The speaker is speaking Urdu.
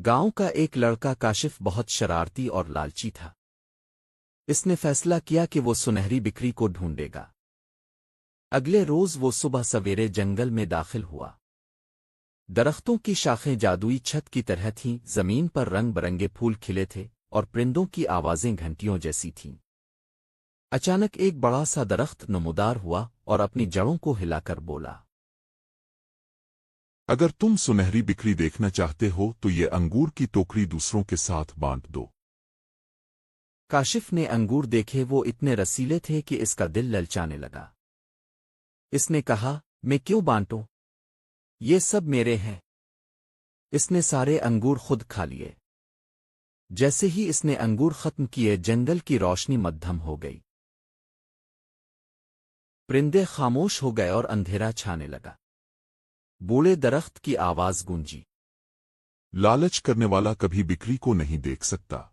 گاؤں کا ایک لڑکا کاشف بہت شرارتی اور لالچی تھا۔ اس نے فیصلہ کیا کہ وہ سنہری بکری کو ڈھونڈے گا۔ اگلے روز وہ صبح سویرے جنگل میں داخل ہوا۔ درختوں کی شاخیں جادوئی چھت کی طرح تھیں، زمین پر رنگ برنگے پھول کھلے تھے اور پرندوں کی آوازیں گھنٹیوں جیسی تھیں۔ اچانک ایک بڑا سا درخت نمودار ہوا اور اپنی جڑوں کو ہلا کر بولا، اگر تم سنہری بکری دیکھنا چاہتے ہو تو یہ انگور کی ٹوکری دوسروں کے ساتھ بانٹ دو۔ کاشف نے انگور دیکھے، وہ اتنے رسیلے تھے کہ اس کا دل للچانے لگا۔ اس نے کہا، میں کیوں بانٹوں؟ یہ سب میرے ہیں۔ اس نے سارے انگور خود کھا لیے۔ جیسے ہی اس نے انگور ختم کیے، جنگل کی روشنی مدھم ہو گئی۔ پرندے خاموش ہو گئے اور اندھیرا چھانے لگا۔ بوڑھے درخت کی آواز گونجی، لالچ کرنے والا کبھی بکری کو نہیں دیکھ سکتا۔